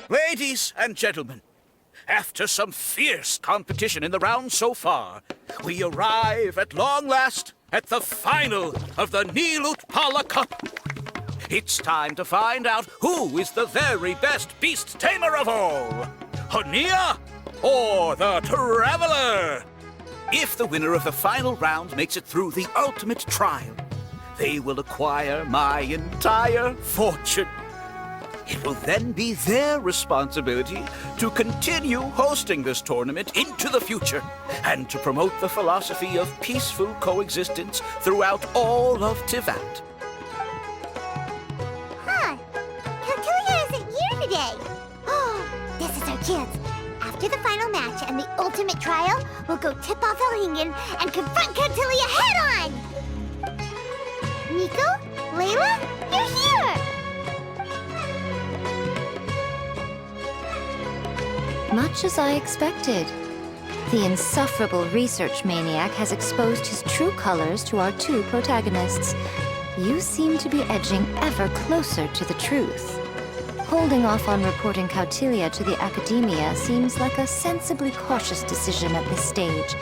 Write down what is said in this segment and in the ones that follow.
Ladies and gentlemen, after some fierce competition in the round so far, we arrive at long last at the final of the Nilutpala Cup. It's time to find out who is the very best beast tamer of all, Hania or the Traveler. If the winner of the final round makes it through the ultimate trial, they will acquire my entire fortune. It will then be their responsibility to continue hosting this tournament into the future and to promote the philosophy of peaceful coexistence throughout all of Tivat. Huh. Kautilya isn't here today. Oh, this is our chance. After the final match and the ultimate trial, we'll go tip off Elhingen and confront Kautilya head-on! Nico? Layla? You're here! Much as I expected. The insufferable research maniac has exposed his true colors to our two protagonists. You seem to be edging ever closer to the truth. Holding off on reporting Kautilya to the Academia seems like a sensibly cautious decision at this stage.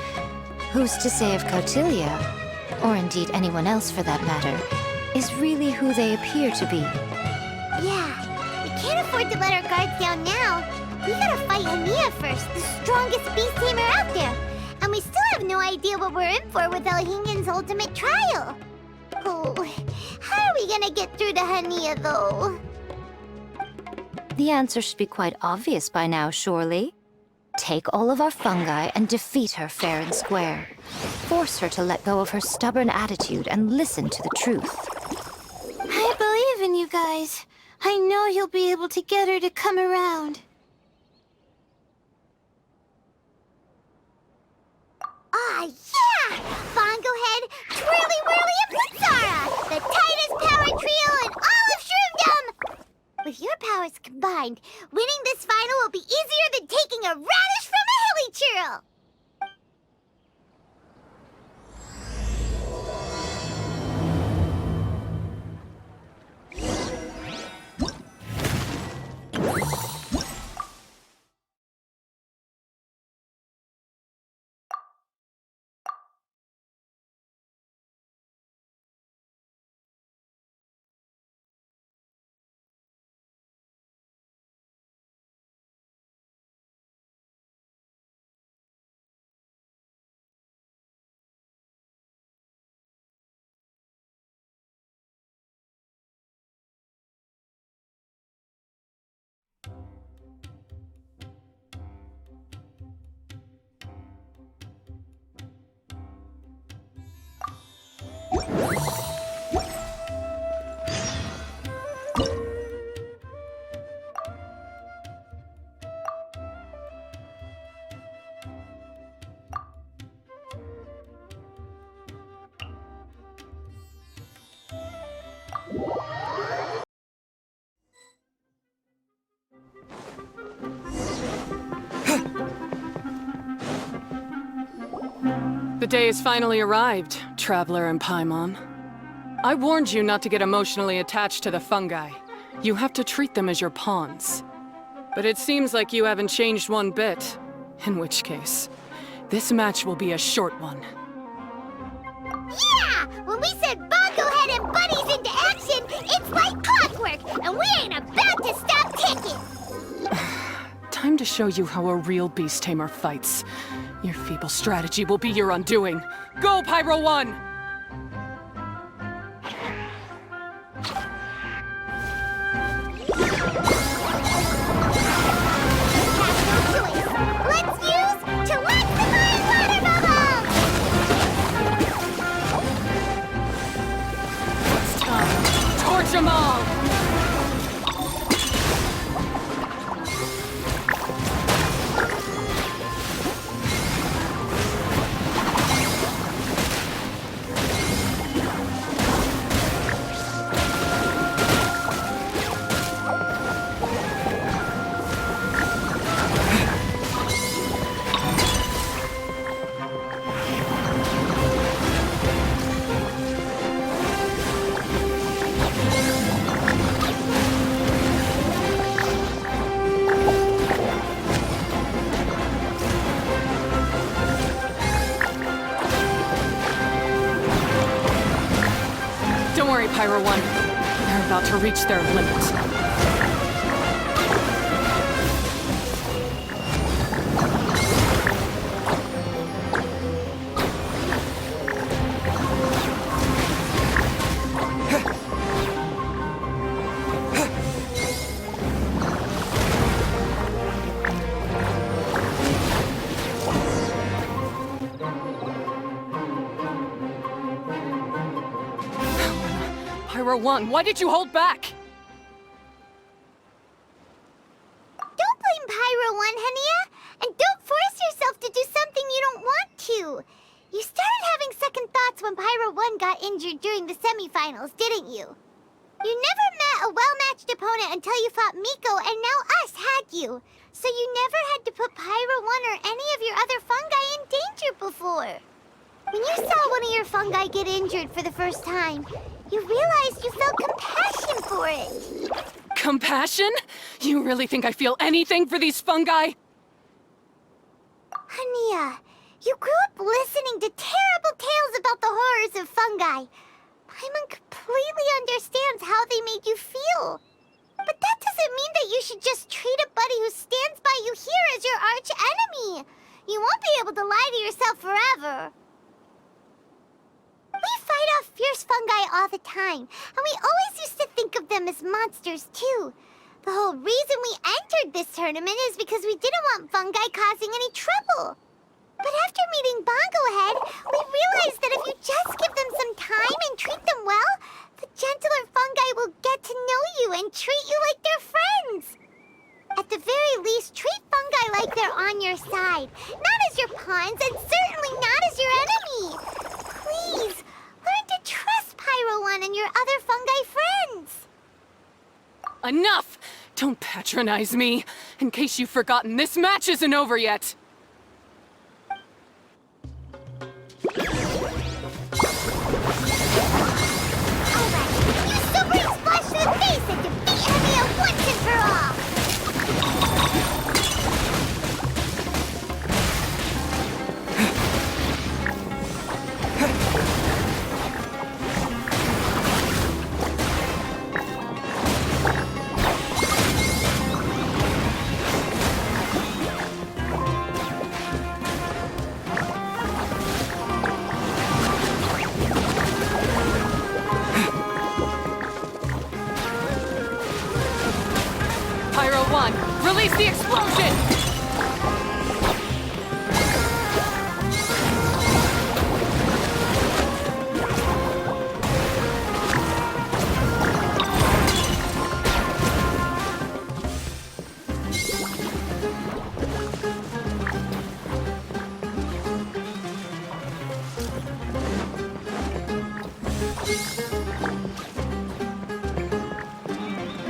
Who's to say if Kautilya, or indeed anyone else for that matter, is really who they appear to be? Yeah, we can't afford to let our guards down now. We gotta fight Hania first, the strongest beast tamer out there. And we still have no idea what we're in for with Elhingen's ultimate trial. Oh, how are we gonna get through to Hania, though? The answer should be quite obvious by now, surely. Take all of our fungi and defeat her fair and square. Force her to let go of her stubborn attitude and listen to the truth. I believe in you guys. I know you'll be able to get her to come around. Ah, yeah! Bongohead, Twirly-Whirly, and Blitzara! The tightest power trio in all of Shroomdom! With your powers combined, winning this final will be easier than taking a radish from a hilly churl! The day has finally arrived, Traveler and Paimon. I warned you not to get emotionally attached to the fungi. You have to treat them as your pawns. But it seems like you haven't changed one bit. In which case, this match will be a short one. Yeah! When we send Bongohead and buddies into action, it's like clockwork, and we ain't about to stop ticking! Time to show you how a real beast tamer fights. Your feeble strategy will be your undoing. Go, Pyro 1! Let's use to watch the fire water bubble! It's time. Torch 'em all! Pyro 1. They're about to reach their limit. Pyro 1, why did you hold back? Don't blame Pyro 1, Hania! And don't force yourself to do something you don't want to! You started having second thoughts when Pyro 1 got injured during the semifinals, didn't you? You never met a well-matched opponent until you fought Miko, and now us had you. So you never had to put Pyro 1 or any of your other fungi in danger before. When you saw one of your fungi get injured for the first time, you realized you felt compassion for it. Compassion? You really think I feel anything for these fungi? Hania, you grew up listening to terrible tales about the horrors of fungi. Paimon completely understands how they made you feel. But that doesn't mean that you should just treat a buddy who stands by you here as your arch enemy. You won't be able to lie to yourself forever. We fight off fierce fungi all the time, and we always used to think of them as monsters, too. The whole reason we entered this tournament is because we didn't want fungi causing any trouble. But after meeting Bongohead, we realized that if you just give them some time and treat them well, the gentler fungi will get to know you and treat you like they're friends. At the very least, treat fungi like they're on your side, not as your pawns, and certainly not as your enemy. Please, learn to trust Pyro 1 and your other fungi friends. Enough! Don't patronize me. In case you've forgotten, this match isn't over yet. Alright, use Super Splash to the face and defeat Hania once and for all! Pyro 1, release the explosion!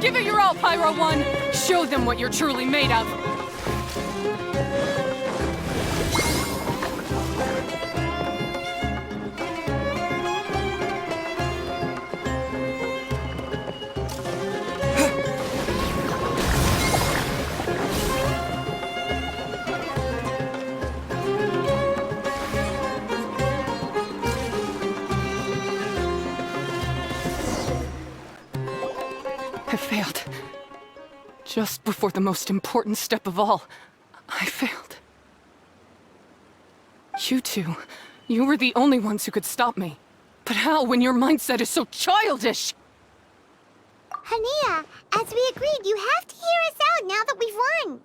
Give it your all, Pyro 1! Show them what you're truly made of! I failed. Just before the most important step of all, I failed. You two, you were the only ones who could stop me. But how when your mindset is so childish? Hania, as we agreed, you have to hear us out now that we've won.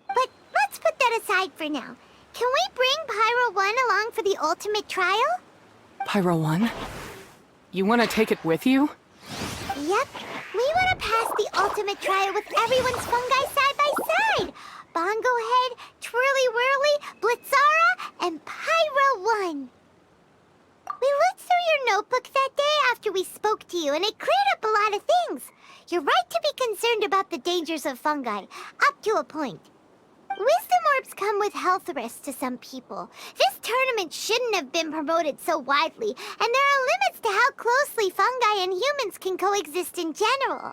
But let's put that aside for now. Can we bring Pyro 1 along for the ultimate trial? Pyro 1? You want to take it with you? Yep. We want to pass the ultimate trial with everyone's fungi side by side. Bongohead, Twirly Whirly, Blitzara, and Pyro 1. We looked through your notebook that day after we spoke to you, and it cleared up a lot of things. You're right to be concerned about the dangers of fungi, up to a point. Wisdom orbs come with health risks to some people. This tournament shouldn't have been promoted so widely, and there are limits to how closely fungi and humans can coexist in general.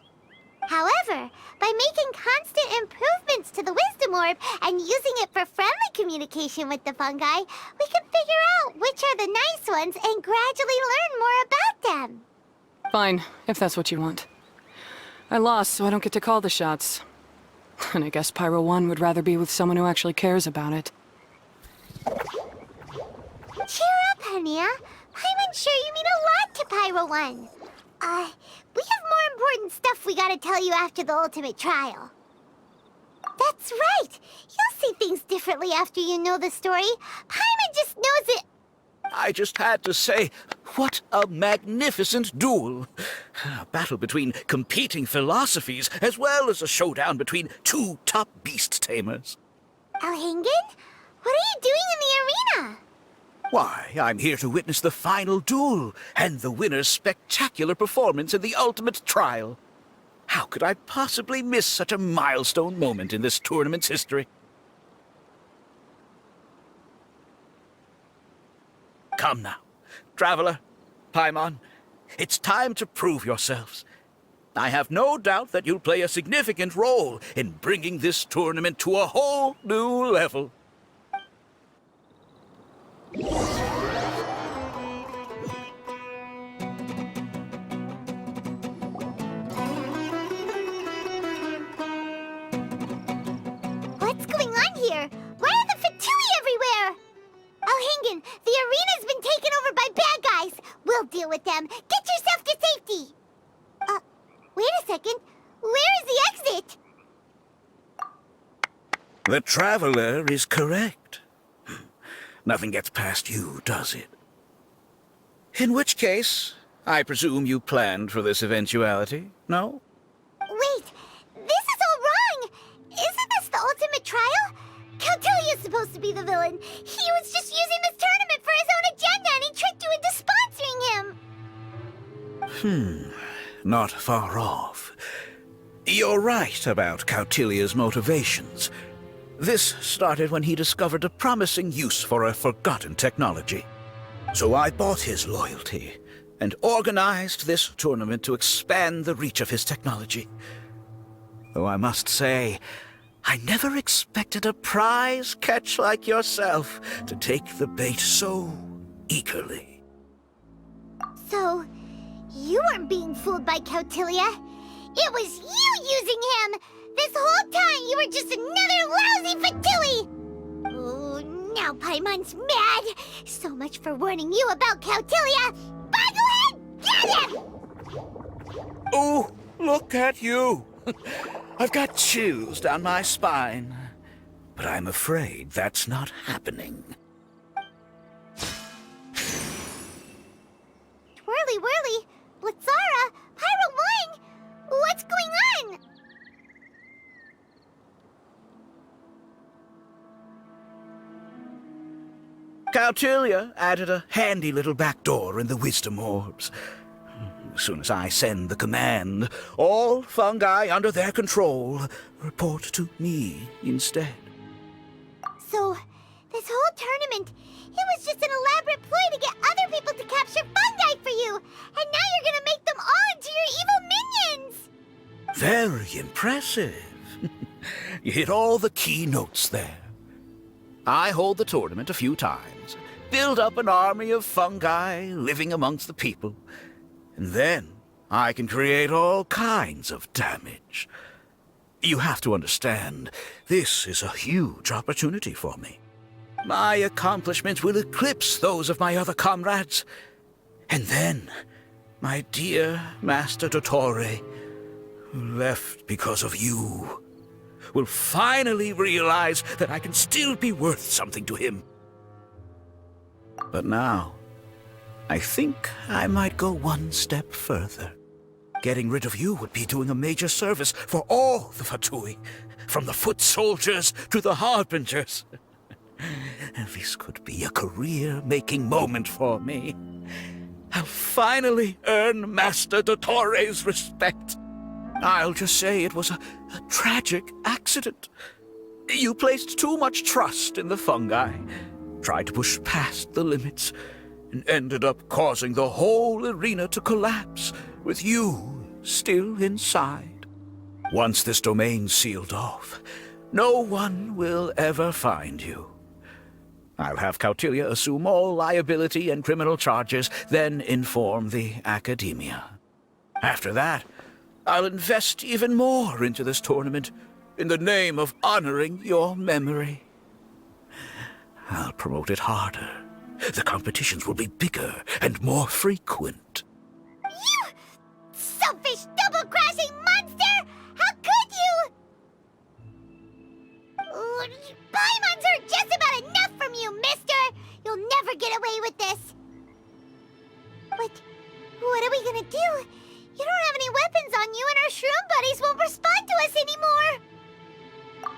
However, by making constant improvements to the Wisdom Orb and using it for friendly communication with the fungi, we can figure out which are the nice ones and gradually learn more about them. Fine, if that's what you want. I lost, so I don't get to call the shots. And I guess Pyro 1 would rather be with someone who actually cares about it. Cheer up, Hania. I'm sure you mean a lot to Pyro 1. We have more important stuff we gotta tell you after the ultimate trial. That's right. You'll see things differently after you know the story. Paimon just knows it. I just had to say, what a magnificent duel. A battle between competing philosophies, as well as a showdown between two top beast tamers. Elhingen? What are you doing in the arena? Why, I'm here to witness the final duel, and the winner's spectacular performance in the ultimate trial. How could I possibly miss such a milestone moment in this tournament's history? Come now, Traveler, Paimon, it's time to prove yourselves. I have no doubt that you'll play a significant role in bringing this tournament to a whole new level. What's going on here? Why are the Fatui everywhere? Elhingen, the arena's been taken over by bad guys. We'll deal with them. Get yourself to safety. Wait a second. Where is the exit? The Traveler is correct. Nothing gets past you, does it? In which case, I presume you planned for this eventuality, no? Wait, this is all wrong. Isn't this the ultimate trial? Cautilia's supposed to be the villain. He was just using this tournament for his own agenda, and he tricked you into sponsoring him. Not far off. You're right about Cautilia's motivations. This started when he discovered a promising use for a forgotten technology. So I bought his loyalty and organized this tournament to expand the reach of his technology. Though I must say, I never expected a prize catch like yourself to take the bait so eagerly. So, you weren't being fooled by Cautilia. It was you using him! This whole time you were just another lousy Fatui! Oh, now Paimon's mad! So much for warning you about Cautilia! Bongohead, get him! Oh, look at you! I've got chills down my spine. But I'm afraid that's not happening. Twirly whirly, Blitzara, Pyro 1! What's going on? Cautilia added a handy little back door in the wisdom orbs. As soon as I send the command, all fungi under their control report to me instead. So, this whole tournament, it was just an elaborate ploy to get other people to capture fungi for you! And now you're gonna make them all into your evil minions! Very impressive. You hit all the key notes there. I hold the tournament a few times, build up an army of fungi living amongst the people, and then I can create all kinds of damage. You have to understand, this is a huge opportunity for me. My accomplishments will eclipse those of my other comrades. And then, my dear Master Dottore, who left because of you, will finally realize that I can still be worth something to him. But now, I think I might go one step further. Getting rid of you would be doing a major service for all the Fatui, from the foot soldiers to the harbingers. This could be a career-making moment for me. I'll finally earn Master Dottore's respect. I'll just say it was a tragic accident. You placed too much trust in the fungi, tried to push past the limits, and ended up causing the whole arena to collapse, with you still inside. Once this domain's sealed off, no one will ever find you. I'll have Cautilia assume all liability and criminal charges, then inform the academia. After that, I'll invest even more into this tournament in the name of honoring your memory. I'll promote it harder. The competitions will be bigger and more frequent. You selfish, double-crashing monster! How could you? Paimons are just about enough from you, mister! You'll never get away with this. But what are we gonna do? You don't have any weapons on you, and our shroom buddies won't respond to us anymore.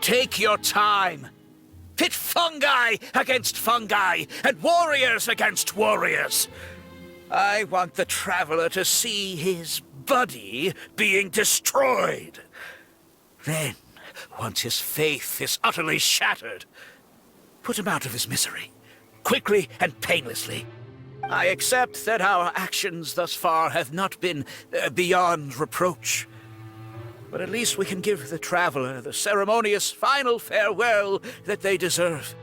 Take your time. Pit fungi against fungi, and warriors against warriors. I want the Traveler to see his buddy being destroyed. Then, once his faith is utterly shattered, put him out of his misery, quickly and painlessly. I accept that our actions thus far have not been beyond reproach. But at least we can give the Traveler the ceremonious final farewell that they deserve.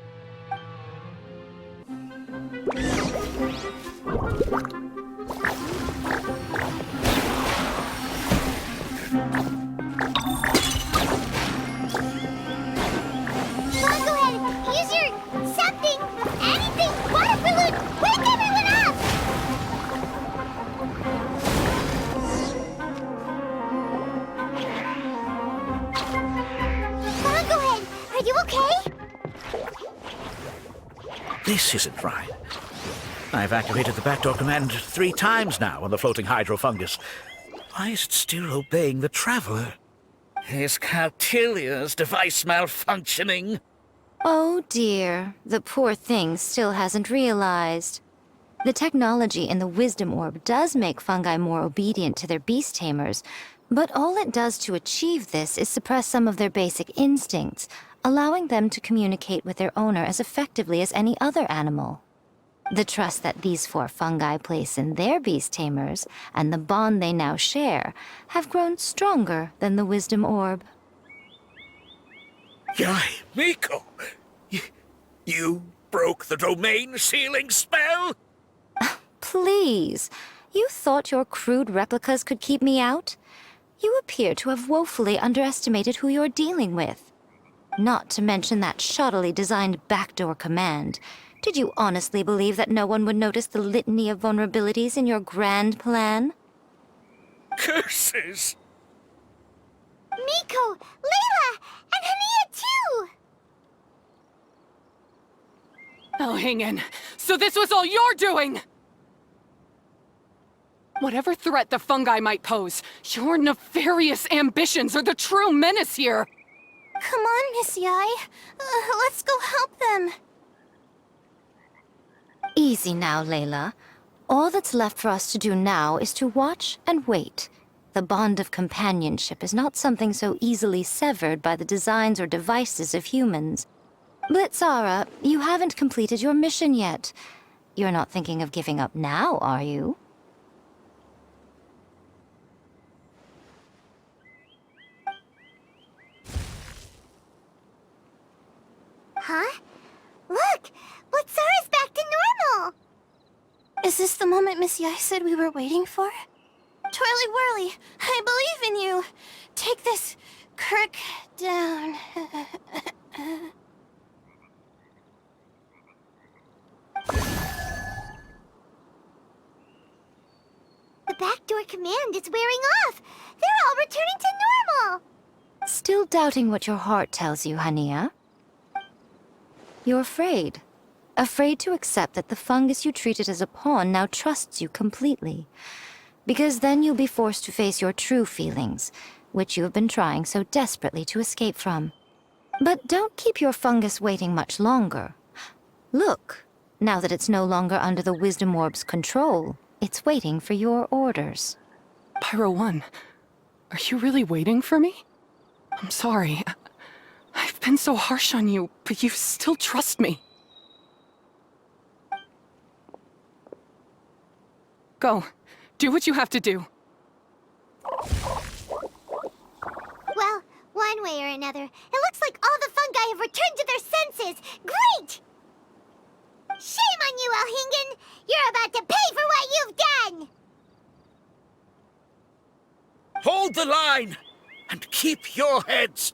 Bongohead, use your something, anything, water balloon! Wake everyone up! Bongohead, are you okay? This isn't right. I've activated the backdoor command 3 times now on the floating hydrofungus. Why is it still obeying the Traveler? Is Cautilia's device malfunctioning? Oh dear, the poor thing still hasn't realized. The technology in the Wisdom Orb does make fungi more obedient to their beast tamers, but all it does to achieve this is suppress some of their basic instincts, allowing them to communicate with their owner as effectively as any other animal. The trust that these 4 fungi place in their beast tamers, and the bond they now share, have grown stronger than the Wisdom Orb. Yai, Miko! You broke the domain sealing spell? Please, you thought your crude replicas could keep me out? You appear to have woefully underestimated who you're dealing with. Not to mention that shoddily designed backdoor command. Did you honestly believe that no one would notice the litany of vulnerabilities in your grand plan? Curses! Miko, Layla, and Hania too! Elhingen, so this was all you're doing! Whatever threat the fungi might pose, your nefarious ambitions are the true menace here! Come on, Miss Yai. Let's go help them. Easy now, Layla. All that's left for us to do now is to watch and wait. The bond of companionship is not something so easily severed by the designs or devices of humans. Blitzara, you haven't completed your mission yet. You're not thinking of giving up now, are you? Huh? Look! Blitzara's back to normal! Is this the moment Miss Yai said we were waiting for? Twirly Whirly, I believe in you! Take this crook down. The backdoor command is wearing off! They're all returning to normal! Still doubting what your heart tells you, Hania? You're afraid. Afraid to accept that the fungus you treated as a pawn now trusts you completely. Because then you'll be forced to face your true feelings, which you have been trying so desperately to escape from. But don't keep your fungus waiting much longer. Look, now that it's no longer under the Wisdom Orb's control, it's waiting for your orders. Pyro 1, are you really waiting for me? I'm sorry. I've been so harsh on you, but you still trust me. Go. Do what you have to do. Well, one way or another, it looks like all the fungi have returned to their senses! Great! Shame on you, Elhingen! You're about to pay for what you've done! the line and keep your heads.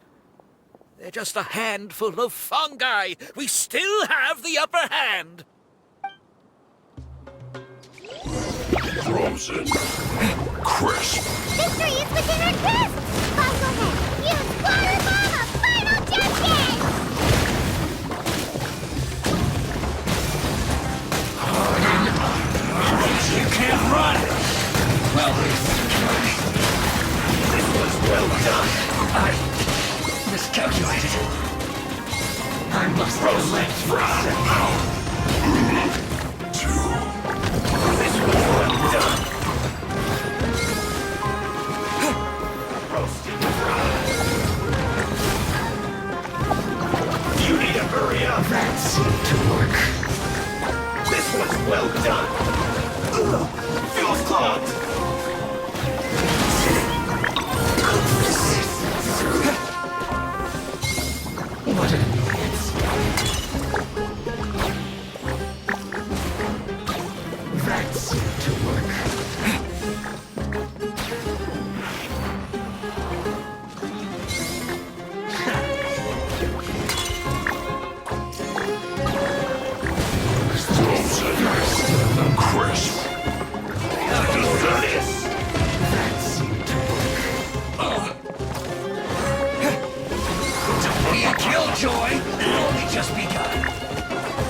They're just a handful of fungi. We still have the upper hand. Frozen. Crisp. Victory is within our grasp! Bongohead, use water bomb of final judgment! You can't run! Well, this was well done. I miscalculated. I must let fry. This was well done. Roasted fried. You need to hurry up. That seemed to work. This was well done. Fuel's clogged. What an annoyance. That seemed to work. Crisp. That seemed to work. To be a killjoy, only just begun.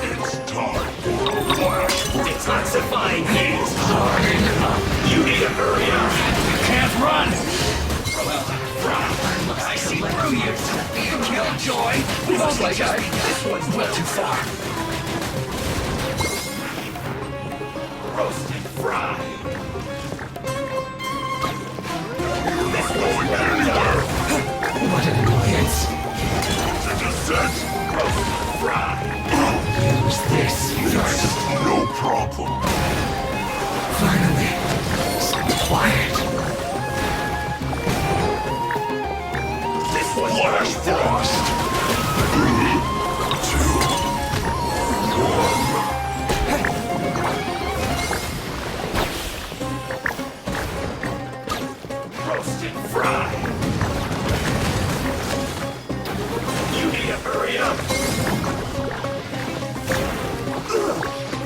It's time for a flash. Detoxifying heat. Harden up. You need to hurry up. You can't run. Well, I see through you. Be a killjoy. Looks like this one's well too far. Roasted fried. This one's well done. What an annoyance. The descent. Roasted fried. Use this. It's no problem. Finally, some quiet. This one's Flash frost. 2, 1. Roasted fried. You need to hurry up.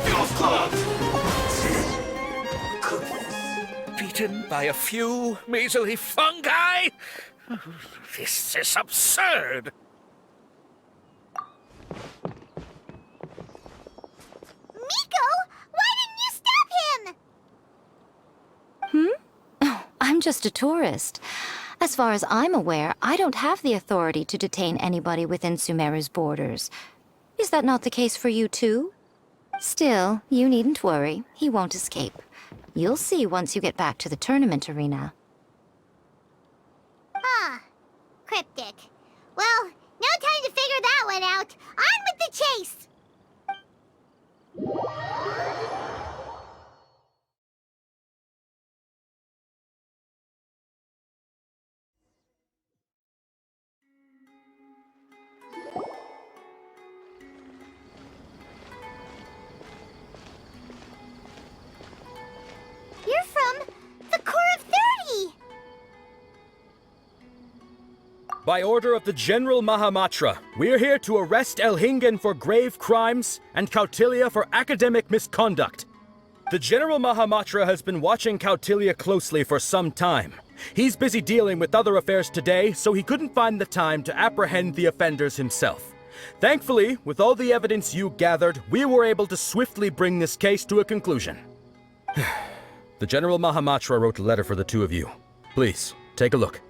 Fuel's clogged. Beaten by a few measly fungi? This is absurd. Miko, why didn't you stop him? I'm just a tourist. As far as I'm aware, I don't have the authority to detain anybody within Sumeru's borders. Is that not the case for you too? Still, you needn't worry. He won't escape. You'll see once you get back to the tournament arena. Ah, cryptic. Well, no time to figure that one out. On with the chase! You're from the Core of 30! By order of the General Mahamatra, we're here to arrest Elhingen for grave crimes and Kautilya for academic misconduct. The General Mahamatra has been watching Kautilya closely for some time. He's busy dealing with other affairs today, so he couldn't find the time to apprehend the offenders himself. Thankfully, with all the evidence you gathered, we were able to swiftly bring this case to a conclusion. The General Mahamatra wrote a letter for the two of you. Please, take a look.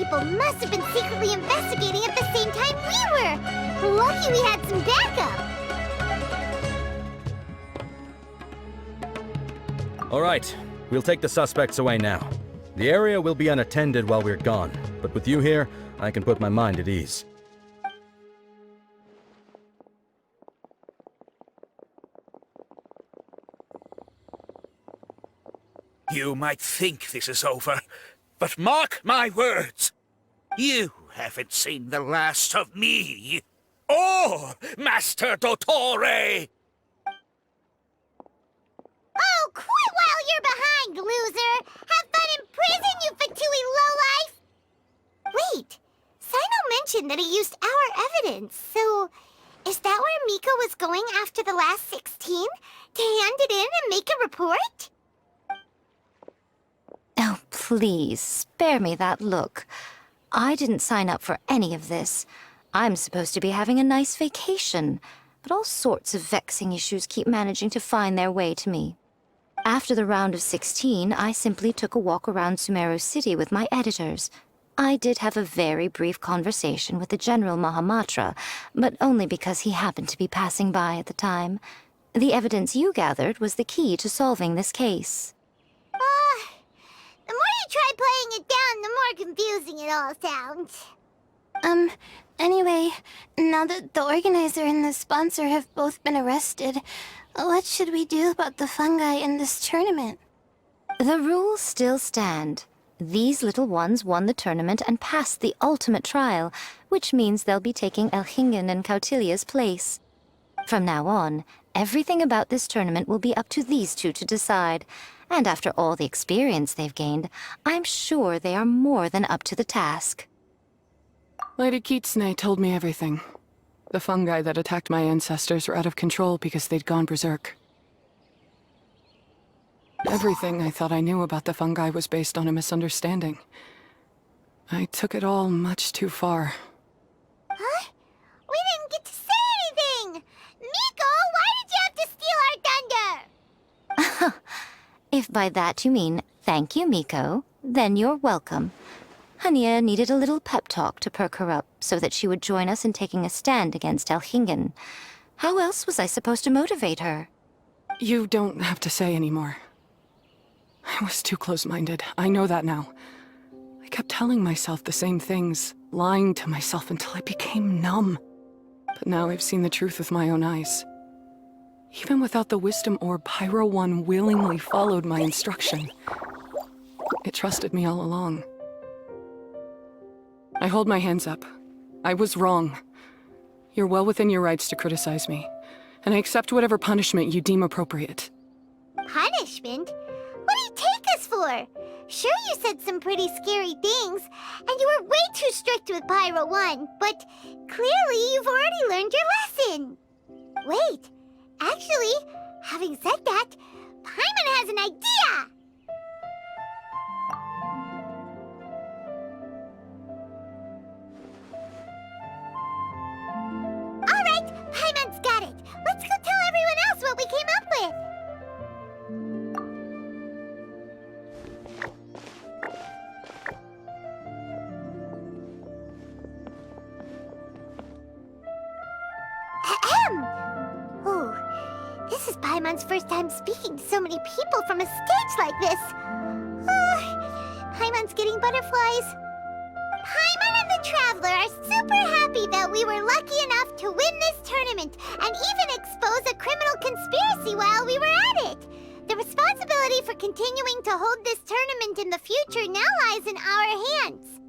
people must have been secretly investigating at the same time we were. Lucky we had some backup. All right, we'll take the suspects away now. The area will be unattended while we're gone, but with you here, I can put my mind at ease. You might think this is over, but mark my words. You haven't seen the last of me, or Master Dottore. Oh, quit while you're behind, loser! Have fun in prison, you fatui lowlife! Wait, Sino mentioned that he used our evidence, so is that where Miko was going after the last 16? To hand it in and make a report? Oh, please, spare me that look. I didn't sign up for any of this. I'm supposed to be having a nice vacation, but all sorts of vexing issues keep managing to find their way to me. After the round of 16, I simply took a walk around Sumeru City with my editors. I did have a very brief conversation with the General Mahamatra, but only because he happened to be passing by at the time. The evidence you gathered was the key to solving this case. The more you try playing it down, the more confusing it all sounds. Anyway, now that the organizer and the sponsor have both been arrested, what should we do about the fungi in this tournament? The rules still stand. These little ones won the tournament and passed the ultimate trial, which means they'll be taking Elhingen and Cautilia's place. From now on, everything about this tournament will be up to these two to decide. And after all the experience they've gained, I'm sure they are more than up to the task. Lady Kitsune told me everything. The fungi that attacked my ancestors were out of control because they'd gone berserk. Everything I thought I knew about the fungi was based on a misunderstanding. I took it all much too far. Huh? We didn't get to say anything! Miko, why did you have to steal our thunder? If by that you mean thank you, Miko, then you're welcome. Hania needed a little pep talk to perk her up so that she would join us in taking a stand against Elhingen. How else was I supposed to motivate her? You don't have to say anymore. I was too close-minded. I know that now. I kept telling myself the same things, lying to myself until I became numb. But now I've seen the truth with my own eyes. Even without the wisdom orb, Pyro 1 willingly followed my instruction. It trusted me all along. I hold my hands up. I was wrong. You're well within your rights to criticize me, and I accept whatever punishment you deem appropriate. Punishment? What do you take us for? Sure, you said some pretty scary things, and you were way too strict with Pyro 1, but clearly you've already learned your lesson. Wait. Actually, having said that, Paimon has an idea! Alright, Paimon's got it. Let's go tell everyone else what we came up with. Ooh, this is Paimon's first time speaking to so many people from a stage like this. Paimon's getting butterflies. Paimon and the Traveler are super happy that we were lucky enough to win this tournament and even expose a criminal conspiracy while we were at it. The responsibility for continuing to hold this tournament in the future now lies in our hands.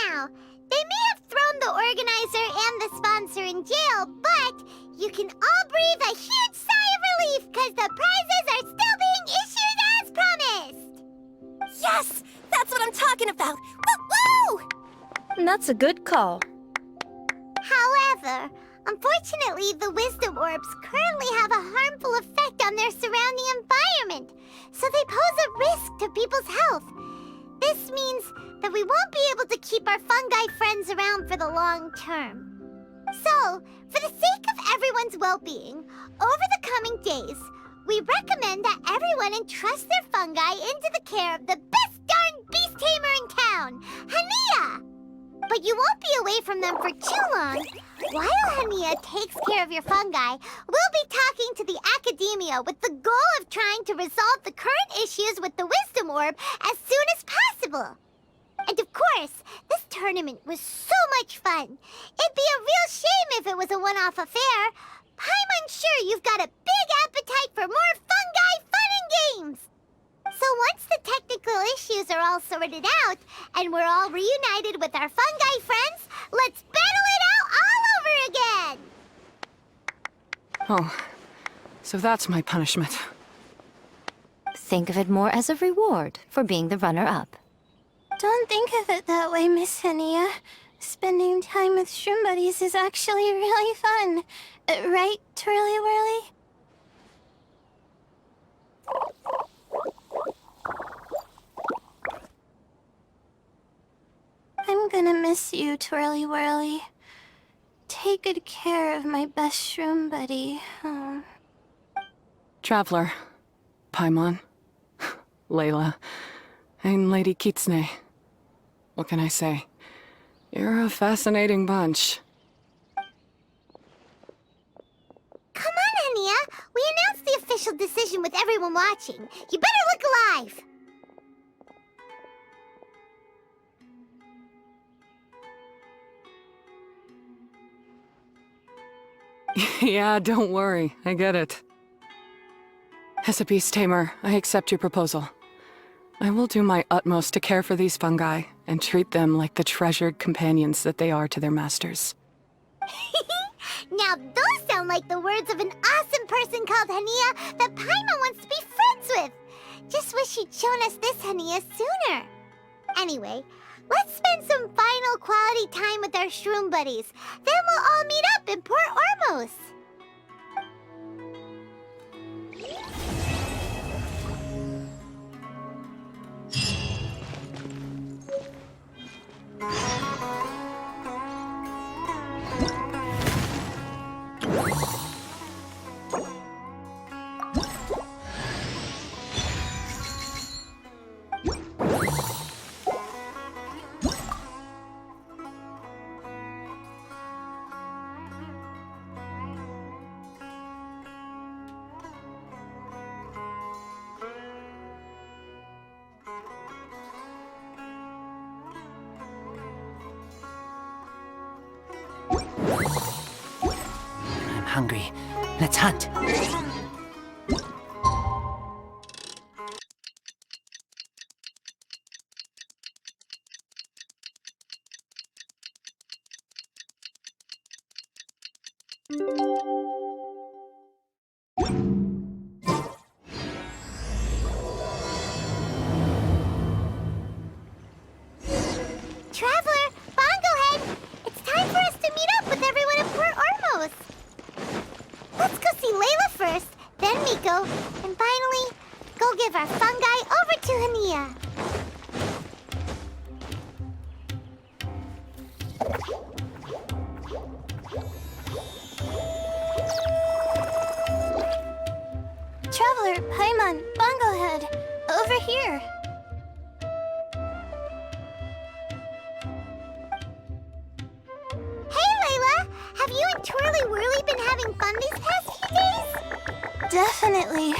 Now, they may have thrown the organizer and the sponsor in jail, but you can all breathe a huge sigh of relief because the prizes are still being issued as promised! Yes! That's what I'm talking about! Woo-woo! That's a good call. However, unfortunately, the wisdom orbs currently have a harmful effect on their surrounding environment, so they pose a risk to people's health. This means that we won't be able to keep our fungi friends around for the long term. So, for the sake of everyone's well-being, over the coming days, we recommend that everyone entrust their fungi into the care of the best darn beast tamer in town, Hania! But you won't be away from them for too long. While Hania takes care of your fungi, we'll be talking to the academia with the goal of trying to resolve the current issues with the Wisdom Orb as soon as possible. And of course, this tournament was so much fun. It'd be a real shame if it was a one-off affair. I'm sure you've got a big appetite for more fungi fun and games. So once the technical issues are all sorted out, and we're all reunited with our fungi friends, let's battle it out all over again! Oh, so that's my punishment. Think of it more as a reward for being the runner-up. Don't think of it that way, Miss Hania. Spending time with shroom buddies is actually really fun. Right, Twirly Whirly? I'm gonna miss you, Twirly Whirly. Take good care of my best shroom buddy. Oh. Traveler, Paimon, Layla, and Lady Kitsune. What can I say? You're a fascinating bunch. Come on, Hania. We announced the official decision with everyone watching. You better look alive. Yeah, don't worry. I get it. As a beast tamer, I accept your proposal. I will do my utmost to care for these fungi and treat them like the treasured companions that they are to their masters. Now those sound like the words of an awesome person called Hania that Paimon wants to be friends with. Just wish you'd shown us this Hania sooner. Anyway, let's spend some final quality time with our shroom buddies. Then we'll all meet up in Port Ormos. I'm hungry. Let's hunt. Traveler, bongohead, it's time for us to meet up with everyone in Port Ormos. Let's go see Layla first, then Miko, and finally, go give our fungi over to Hania. Traveler, Paimon, bongohead, over here. Hey, Layla! Have you and Twirly Whirly been having fun these past few days? Definitely.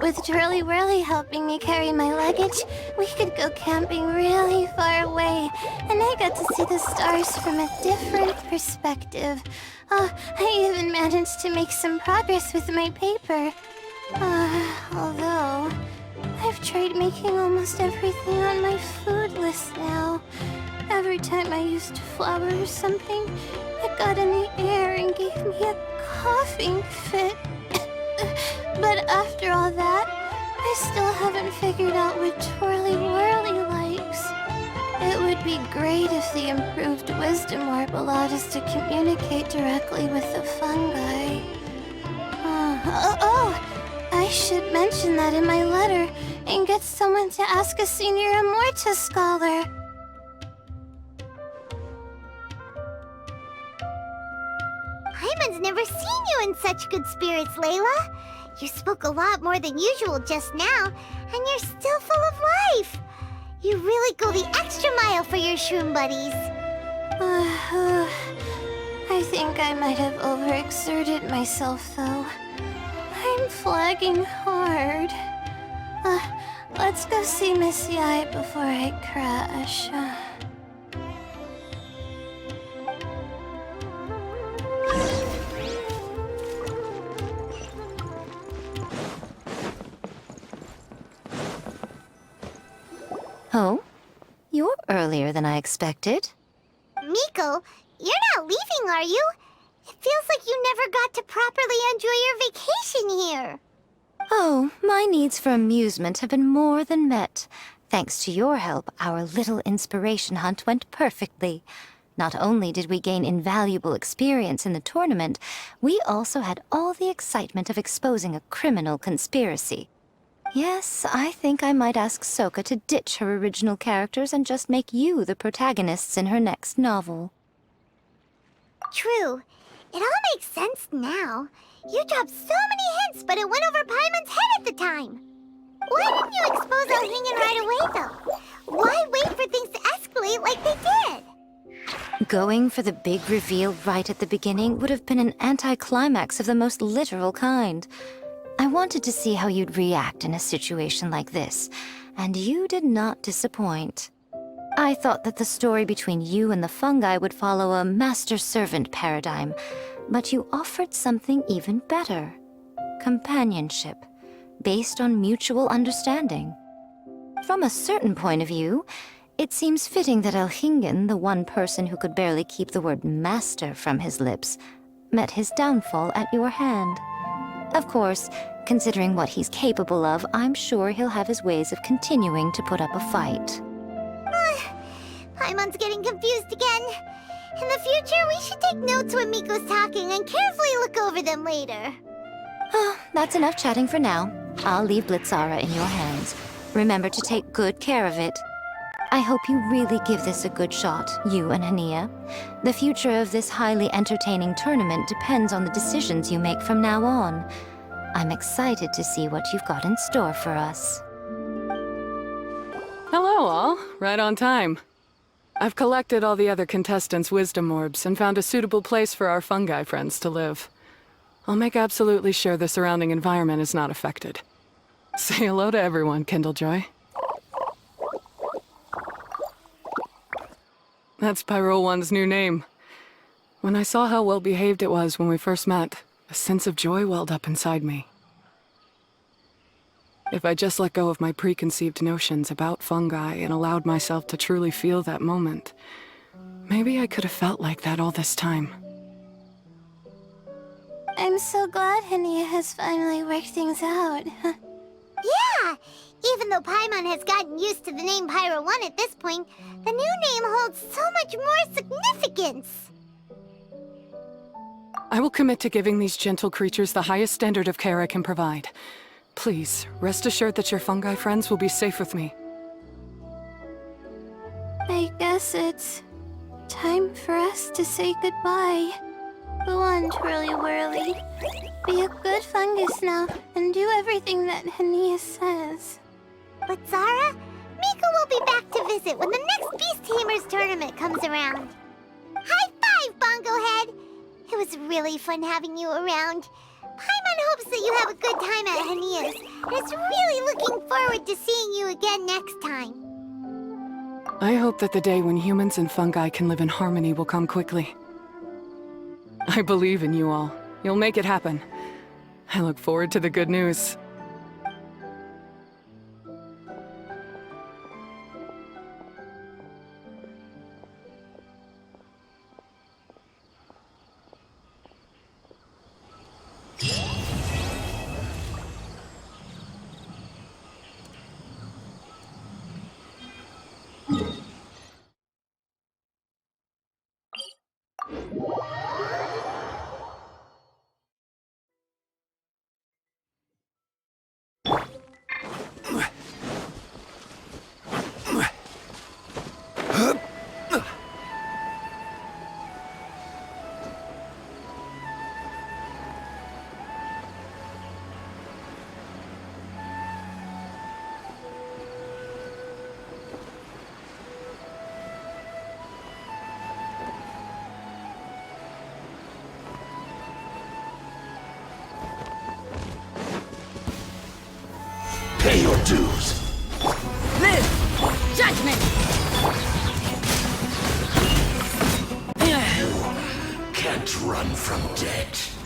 With Twirly Whirly helping me carry my luggage, we could go camping really far away, and I got to see the stars from a different perspective. Oh, I even managed to make some progress with my paper. Although, I've tried making almost everything on my food list now. Every time I used flour or something, it got in the air and gave me a coughing fit. But after all that, I still haven't figured out what Twirly Whirly likes. It would be great if the improved Wisdom Orb allowed us to communicate directly with the fungi. I should mention that in my letter and get someone to ask a senior Immorta scholar. Paimon's never seen you in such good spirits, Layla. You spoke a lot more than usual just now, and you're still full of life. You really go the extra mile for your shroom buddies. I think I might have overexerted myself, though. I'm flagging hard. Let's go see Miss Yai before I crash. Oh? You're earlier than I expected. Miko, you're not leaving, are you? It feels like you never got to properly enjoy your vacation here. Oh, my needs for amusement have been more than met. Thanks to your help, our little inspiration hunt went perfectly. Not only did we gain invaluable experience in the tournament, we also had all the excitement of exposing a criminal conspiracy. Yes, I think I might ask Sokka to ditch her original characters and just make you the protagonists in her next novel. True. It all makes sense now. You dropped so many hints, but it went over Paimon's head at the time. Why didn't you expose Elhingen right away, though? Why wait for things to escalate like they did? Going for the big reveal right at the beginning would have been an anticlimax of the most literal kind. I wanted to see how you'd react in a situation like this, and you did not disappoint. I thought that the story between you and the fungi would follow a master-servant paradigm, but you offered something even better. Companionship, based on mutual understanding. From a certain point of view, it seems fitting that Elhingen, the one person who could barely keep the word master from his lips, met his downfall at your hand. Of course, considering what he's capable of, I'm sure he'll have his ways of continuing to put up a fight. Paimon's getting confused again. In the future, we should take notes when Miko's talking and carefully look over them later. That's enough chatting for now. I'll leave Blitzara in your hands. Remember to take good care of it. I hope you really give this a good shot, you and Hania. The future of this highly entertaining tournament depends on the decisions you make from now on. I'm excited to see what you've got in store for us. Hello, all. Right on time. I've collected all the other contestants' wisdom orbs and found a suitable place for our fungi friends to live. I'll make absolutely sure the surrounding environment is not affected. Say hello to everyone, Kindlejoy. That's Pyro One's new name. When I saw how well behaved it was when we first met, a sense of joy welled up inside me. If I just let go of my preconceived notions about fungi and allowed myself to truly feel that moment, maybe I could have felt like that all this time. I'm so glad Hania has finally worked things out. Yeah! Even though Paimon has gotten used to the name Pyro 1 at this point, the new name holds so much more significance! I will commit to giving these gentle creatures the highest standard of care I can provide. Please, rest assured that your fungi friends will be safe with me. I guess it's time for us to say goodbye. Go on, Twirly Whirly. Be a good fungus now, and do everything that Hania says. But Zara, Miko will be back to visit when the next Beast Tamers tournament comes around. High five, Bongohead! It was really fun having you around. Paimon hopes that you have a good time at Hania's, and is really looking forward to seeing you again next time. I hope that the day when humans and fungi can live in harmony will come quickly. I believe in you all. You'll make it happen. I look forward to the good news. Pay your dues. Live! Judgment! Can't run from debt.